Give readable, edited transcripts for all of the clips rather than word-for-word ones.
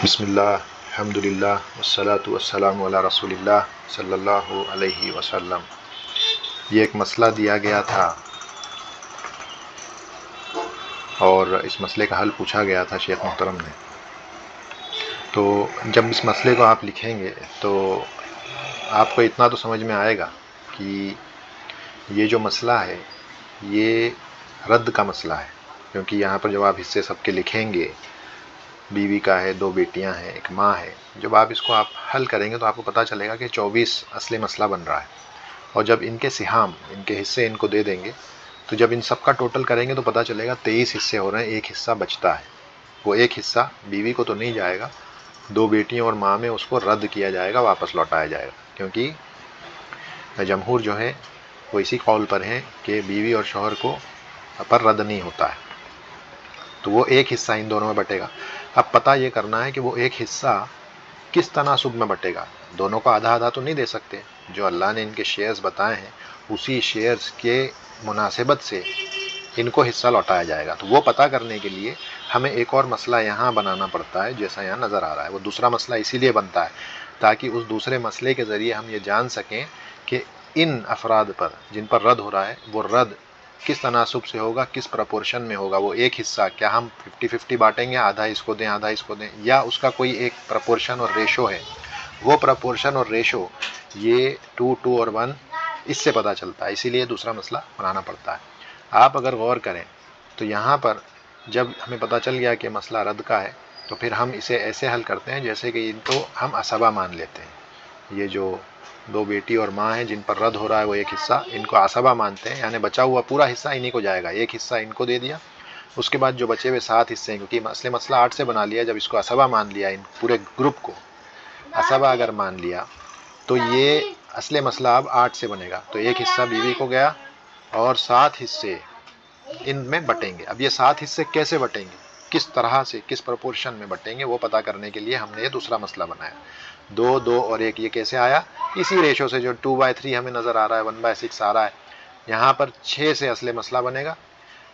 बिस्मिल्लाह अल्हम्दुलिल्लाह वस्सलातु वस्सलामु अला रसूलिल्लाह सल्लल्लाहु अलैहि वसल्लम। ये एक मसला दिया गया था और इस मसले का हल पूछा गया था शेख मोहतरम ने। तो जब इस मसले को आप लिखेंगे तो आपको इतना तो समझ में आएगा कि ये जो मसला है ये रद्द का मसला है, क्योंकि यहाँ पर जब आप हिस्से सबके लिखेंगे, बीवी का है, 2 बेटियां हैं, एक माँ है, जब आप इसको आप हल करेंगे तो आपको पता चलेगा कि 24 असली मसला बन रहा है। और जब इनके सिहाम, इनके हिस्से इनको दे देंगे तो जब इन सब का टोटल करेंगे तो पता चलेगा 23 हिस्से हो रहे हैं, एक हिस्सा बचता है। वो एक हिस्सा बीवी को तो नहीं जाएगा, 2 बेटियों और माँ में उसको रद्द किया जाएगा, वापस लौटाया जाएगा, क्योंकि जमहूर जो है वो इसी कौल पर हैं कि बीवी और शौहर को पर रद्द नहीं होता है। तो वो एक हिस्सा इन दोनों में बटेगा। अब पता ये करना है कि वो एक हिस्सा किस तनासुब में बटेगा। दोनों को आधा आधा तो नहीं दे सकते, जो अल्लाह ने इनके शेयर्स बताए हैं उसी शेयर्स के मुनासिबत से इनको हिस्सा लौटाया जाएगा। तो वो पता करने के लिए हमें एक और मसला यहाँ बनाना पड़ता है, जैसा यहाँ नज़र आ रहा है। वो दूसरा मसला इसीलिए बनता है ताकि उस दूसरे मसले के ज़रिए हम ये जान सकें कि इन अफराद पर जिन पर रद्द हो रहा है वो रद्द किस तनासुब से होगा, किस प्रपोर्शन में होगा। वो एक हिस्सा क्या हम 50-50 बांटेंगे, आधा इसको दें आधा इसको दें, या उसका कोई एक प्रपोर्शन और रेशो है। वो प्रपोर्शन और रेशो ये 2 और 1 इससे पता चलता है, इसीलिए दूसरा मसला बनाना पड़ता है। आप अगर गौर करें तो यहाँ पर जब हमें पता चल गया कि मसला रद्द का है तो फिर हम इसे ऐसे हल करते हैं जैसे कि इनको हम असबा मान लेते हैं। ये जो 2 बेटी और माँ हैं जिन पर रद्द हो रहा है वो एक हिस्सा, इनको असबा मानते हैं, यानी बचा हुआ पूरा हिस्सा इन्हीं को जाएगा। एक हिस्सा इनको दे दिया, उसके बाद जो बचे हुए 7 हिस्से हैं, क्योंकि मसला 8 से बना लिया, जब इसको असबा मान लिया, इन पूरे ग्रुप को असबा अगर मान लिया तो ये असले मसला अब 8 से बनेगा। तो एक हिस्सा बीवी को गया और 7 हिस्से इनमें बटेंगे। अब ये 7 हिस्से कैसे बटेंगे, किस तरह से, किस प्रपोर्शन में बटेंगे, वो पता करने के लिए हमने ये दूसरा मसला बनाया। 2, 2 और 1 ये कैसे आया, इसी रेशो से जो 2/3 हमें नज़र आ रहा है, 1/6 आ रहा है। यहाँ पर 6 से असले मसला बनेगा,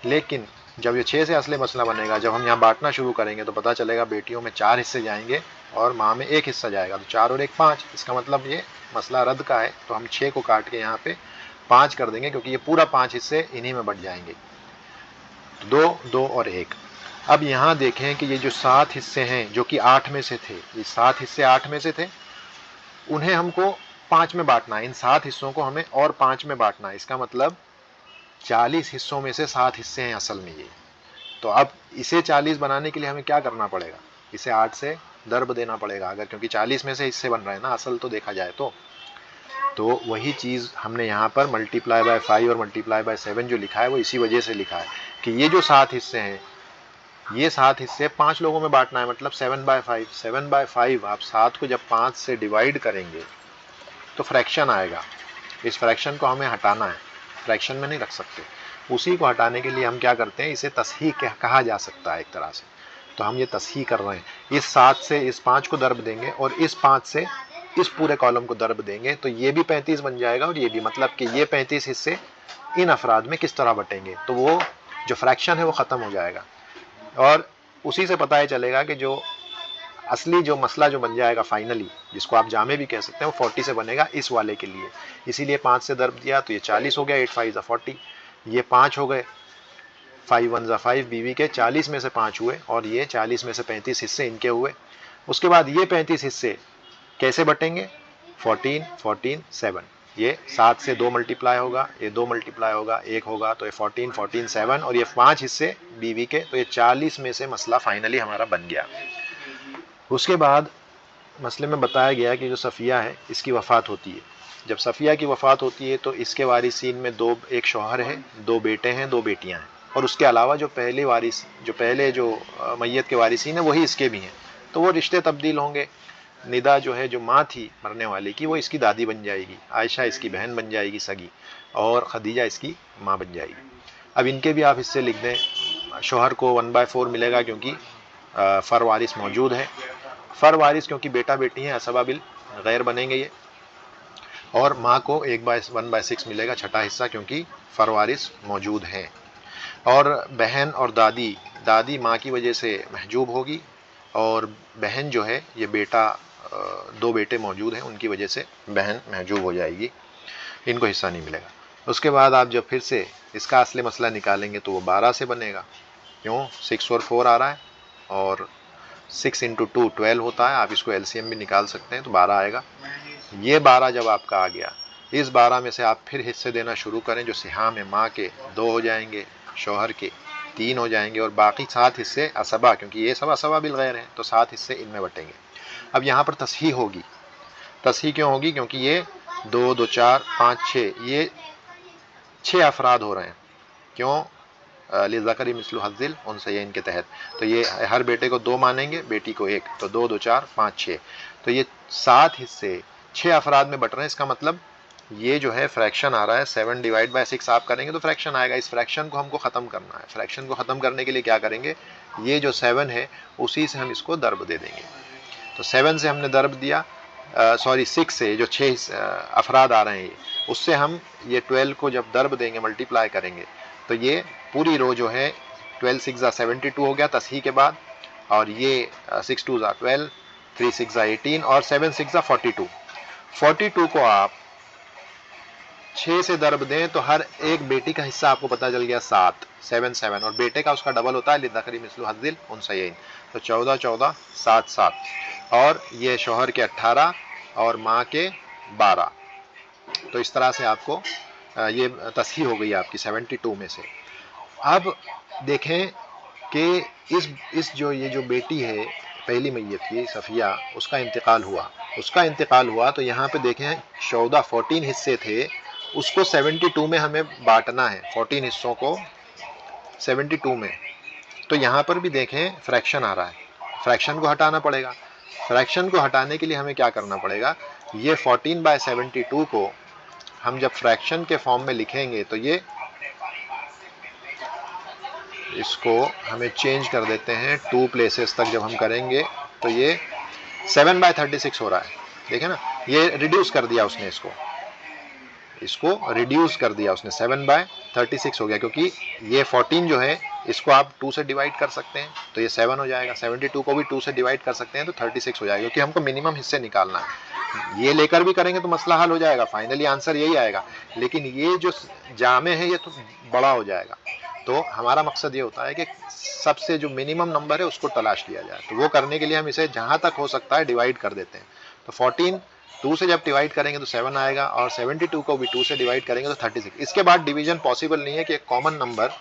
लेकिन जब ये 6 से असले मसला बनेगा, जब हम यहाँ बांटना शुरू करेंगे तो पता चलेगा बेटियों में 4 हिस्से जाएंगे और माँ में 1 हिस्सा जाएगा। तो 4 और 1 5, इसका मतलब ये मसला रद्द का है। तो हम 6 को काट के यहाँ पे 5 कर देंगे, क्योंकि ये पूरा 5 हिस्से इन्हीं में बट जाएंगे। 2, 2 और 1। अब यहाँ देखें कि ये जो 7 हिस्से हैं जो कि 8 में से थे, ये 7 हिस्से 8 में से थे, उन्हें हमको 5 में बांटना है। इन 7 हिस्सों को हमें और 5 में बांटना है। इसका मतलब 40 हिस्सों में से 7 हिस्से हैं असल में ये। तो अब इसे 40 बनाने के लिए हमें क्या करना पड़ेगा, इसे 8 से दर्ब देना पड़ेगा, अगर, क्योंकि 40 में से हिस्से बन रहे हैं ना असल तो देखा जाए तो वही चीज़ हमने यहाँ पर मल्टीप्लाई बाय 5 और मल्टीप्लाई बाय 7 जो लिखा है वो इसी वजह से लिखा है कि ये जो 7 हिस्से हैं, ये 7 हिस्से 5 लोगों में बांटना है, मतलब 7/5। 7/5 आप 7 को जब 5 से डिवाइड करेंगे तो फ्रैक्शन आएगा। इस फ्रैक्शन को हमें हटाना है, फ्रैक्शन में नहीं रख सकते। उसी को हटाने के लिए हम क्या करते हैं, इसे तस्हीह कहा जा सकता है एक तरह से। तो हम ये तस्हीह कर रहे हैं, इस 7 से इस 5 को दर्ब देंगे और इस 5 से इस पूरे कॉलम को दर्ब देंगे, तो ये भी 35 बन जाएगा और ये भी, मतलब कि ये 35 हिस्से इन अफराद में किस तरह बटेंगे, तो वो जो फ्रैक्शन है वो ख़त्म हो जाएगा। और उसी से पता ही चलेगा कि जो असली जो मसला जो बन जाएगा फाइनली, जिसको आप जामे भी कह सकते हैं, वो 40 से बनेगा इस वाले के लिए। इसीलिए 5 से दर्ब दिया तो ये 40 हो गया, 8 5 40, ये 5 हो गए, 5 1 5, बीवी के 40 में से 5 हुए और ये 40 में से 35 हिस्से इनके हुए। उसके बाद ये 35 हिस्से कैसे बटेंगे, 14 14 7, ये 7 से 2 मल्टीप्लाई होगा, ये 2 मल्टीप्लाई होगा, 1 होगा, तो ये 14 14 7 और ये 5 हिस्से बीवी के, तो ये 40 में से मसला फाइनली हमारा बन गया। उसके बाद मसले में बताया गया कि जो सफ़िया है इसकी वफ़ात होती है। जब सफ़िया की वफ़ात होती है तो इसके वारिसीन में एक शौहर है, 2 बेटे हैं, 2 बेटियां हैं, और उसके अलावा जो पहले जो मैयत के वारिसीन है वही इसके भी हैं। तो वो रिश्ते तब्दील होंगे। निदा जो है, जो माँ थी मरने वाली की, वो इसकी दादी बन जाएगी, आयशा इसकी बहन बन जाएगी सगी, और खदीजा इसकी माँ बन जाएगी। अब इनके भी आप हिस्से लिख दें। शौहर को 1/4 मिलेगा क्योंकि फ़र वारिस मौजूद है। फ़र वारिस क्योंकि बेटा बेटी हैं, असबा बिल गैर बनेंगे ये। और माँ को 1/6 मिलेगा, छठा हिस्सा, क्योंकि फ़र वारिस मौजूद हैं। और बहन और दादी माँ की वजह से महजूब होगी, और बहन जो है ये बेटा, 2 बेटे मौजूद हैं, उनकी वजह से बहन महजूब हो जाएगी, इनको हिस्सा नहीं मिलेगा। उसके बाद आप जब फिर से इसका असली मसला निकालेंगे तो वो 12 से बनेगा। क्यों? 6 और 4 आ रहा है, और 6 × 2 12 होता है, आप इसको एलसीएम भी निकाल सकते हैं तो 12 आएगा। ये 12 जब आपका आ गया, इस 12 में से आप फिर हिस्से देना शुरू करें, जो सिहाम है माँ के 2 हो जाएंगे, शौहर के 3 हो जाएंगे, और बाकी 7 हिस्से असबा, क्योंकि ये सब असबा बिलगैर हैं तो 7 हिस्से इनमें बटेंगे। अब यहाँ पर तस्हीह होगी। तस्हीह क्यों होगी? क्योंकि ये 2 2 4 5 6, ये 6 अफराद हो रहे हैं। क्यों? लिज़करी मिस्लु हज़्ज़िल उन्सयैन के तहत। तो ये हर बेटे को 2 मानेंगे, बेटी को 1, तो 2 2 4 5 6, तो ये 7 हिस्से 6 अफराद में बट रहे हैं। इसका मतलब ये जो है फ्रैक्शन आ रहा है, 7 / 6 आप करेंगे तो फ्रैक्शन आएगा। इस फ्रैक्शन को हमको ख़त्म करना है। फ्रैक्शन को ख़त्म करने के लिए क्या करेंगे? ये जो 7 है उसी से हम इसको दर्ब दे देंगे। तो 7 से हमने दर्ब दिया, 6 से, जो 6 अफराद आ रहे हैं उससे हम ये 12 को जब दर्ब देंगे, मल्टीप्लाई करेंगे, तो ये पूरी रो जो है 12 6 72 हो गया तस्हीह के बाद, और ये 6 2 12, 3 6 18 और 7 6 42। 42 को आप 6 से दर्ब दें तो हर एक बेटी का हिस्सा आपको पता चल गया 7 7 7, और बेटे का उसका डबल होता है, लिज़करी मिस्लु हज़्ज़िल उन्सयैन, तो 14 14 7 7, और ये शौहर के 18 और माँ के 12। तो इस तरह से आपको ये तस्हीह हो गई आपकी 72 में से। अब देखें कि इस ये जो बेटी है पहली मैयत की सफ़िया, उसका इंतकाल हुआ तो यहाँ पे देखें 14 हिस्से थे, उसको 72 में हमें बांटना है, 14 हिस्सों को 72 में। तो यहाँ पर भी देखें फ्रैक्शन आ रहा है, फ्रैक्शन को हटाना पड़ेगा। फ्रैक्शन को हटाने के लिए हमें क्या करना पड़ेगा? ये 14/72 को हम जब फ्रैक्शन के फॉर्म में लिखेंगे तो ये, इसको हमें चेंज कर देते हैं 2 प्लेसेस तक जब हम करेंगे, तो ये 7/36 हो रहा है। देखें ना, ये रिड्यूस कर दिया उसने, इसको रिड्यूस कर दिया उसने, 7/36 हो गया, क्योंकि ये 14 जो है इसको आप 2 से डिवाइड कर सकते हैं तो ये 7 हो जाएगा, 72 को भी 2 से डिवाइड कर सकते हैं तो 36 हो जाएगा, क्योंकि हमको मिनिमम हिस्से निकालना है। ये लेकर भी करेंगे तो मसला हल हो जाएगा, फाइनली आंसर यही आएगा, लेकिन ये जो जामे है ये तो बड़ा हो जाएगा। तो हमारा मकसद ये होता है कि सबसे जो मिनिमम नंबर है उसको तलाश किया जाए, तो वो करने के लिए हम इसे जहाँ तक हो सकता है डिवाइड कर देते हैं। तो 14 2 से जब डिवाइड करेंगे तो 7 आएगा, और 72 को भी 2 से डिवाइड करेंगे तो 36। इसके बाद डिवीजन पॉसिबल नहीं है कि एक कॉमन नंबर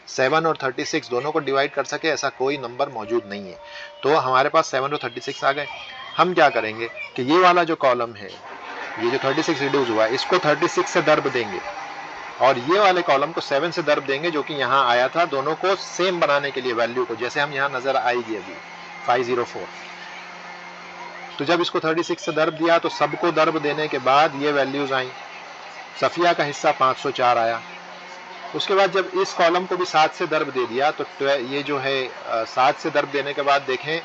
7 और 36 दोनों को डिवाइड कर सके, ऐसा कोई नंबर मौजूद नहीं है। तो हमारे पास 7 और 36 आ गए। हम क्या करेंगे कि ये वाला जो कॉलम है, ये जो 36 रिड्यूस हुआ है, इसको 36 से दर्ब देंगे, और ये वाले कॉलम को 7 से दर्ब देंगे, जो कि यहाँ आया था, दोनों को सेम बनाने के लिए वैल्यू को, जैसे हम यहाँ नजर आएगी अभी 504। तो जब इसको 36 से दर्ब दिया तो सबको दर्ब देने के बाद ये वैल्यूज आई। सफिया का हिस्सा 504 आया। उसके बाद जब इस कॉलम को भी 7 से दर्ब दे दिया तो ये जो है 7 से दर्ब देने के बाद देखें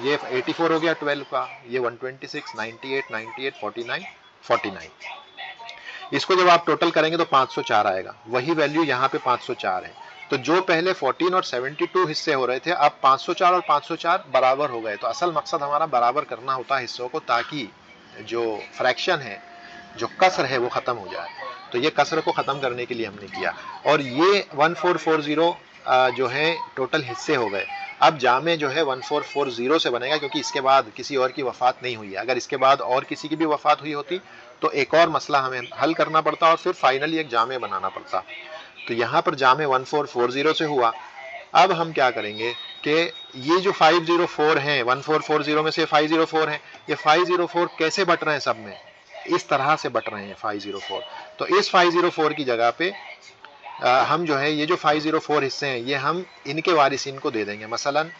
ये 84 हो गया 12 का, ये 126, 98, 98, 49, 49। इसको जब आप टोटल करेंगे तो 504 आएगा। वही वैल्यू यहाँ पे 504 है। तो जो पहले 14 और 72 हिस्से हो रहे थे, अब 504 और 504 बराबर हो गए। तो असल मकसद हमारा बराबर करना होता है हिस्सों को, ताकि जो फ्रैक्शन है, जो कसर है, वो खत्म हो जाए। तो ये कसर को खत्म करने के लिए हमने किया, और ये 1440 जो है टोटल हिस्से हो गए। अब जामे जो है 1440 से बनेगा, क्योंकि इसके बाद किसी और की वफात नहीं हुई है। अगर इसके बाद और किसी की भी वफात हुई होती तो एक और मसला हमें हल करना पड़ता और फिर फाइनली एक जामे बनाना पड़ता। तो यहाँ पर जामे 1440 से हुआ। अब हम क्या करेंगे कि ये जो 504 हैं, 1440 में से 504 हैं, ये 504 कैसे बट रहे हैं? सब में इस तरह से बट रहे हैं 504। तो इस 504 की जगह पे हम जो है ये जो 504 हिस्से हैं ये हम इनके वारिसीन को दे देंगे। मसलन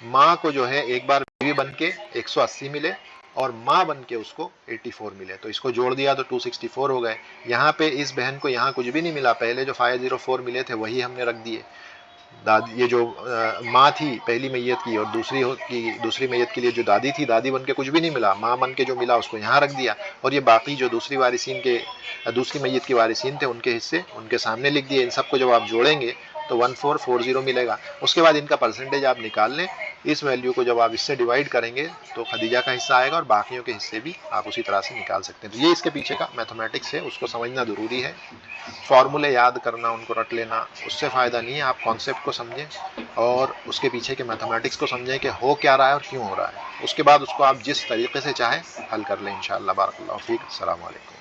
माँ को जो है एक बार बीवी बन के 180 मिले और माँ बन के उसको 84 मिले, तो इसको जोड़ दिया तो 264 हो गए। यहाँ पे इस बहन को यहाँ कुछ भी नहीं मिला, पहले जो 504 मिले थे वही हमने रख दिए। दादी, ये जो माँ थी पहली मैयत की, और दूसरी मैयत के लिए जो दादी थी, दादी बन के कुछ भी नहीं मिला, माँ बन के जो मिला उसको यहाँ रख दिया। और ये बाकी जो दूसरी मैयत के वारिसीन थे उनके हिस्से उनके सामने लिख दिए। इन सबको जब आप जोड़ेंगे तो 1440 मिलेगा। उसके बाद इनका परसेंटेज आप निकाल लें। इस वैल्यू को जब आप इससे डिवाइड करेंगे तो खदीजा का हिस्सा आएगा और बाकियों के हिस्से भी आप उसी तरह से निकाल सकते हैं। तो ये इसके पीछे का मैथमेटिक्स है, उसको समझना ज़रूरी है। फॉर्मूले याद करना, उनको रट लेना, उससे फ़ायदा नहीं है। आप कॉन्सेप्ट को समझें और उसके पीछे के मैथमेटिक्स को समझें कि हो क्या रहा है और क्यों हो रहा है। उसके बाद उसको आप जिस तरीके से चाहें हल कर लें इंशाअल्लाह। बारकल्लाहु फीक। अस्सलामु अलैकुम।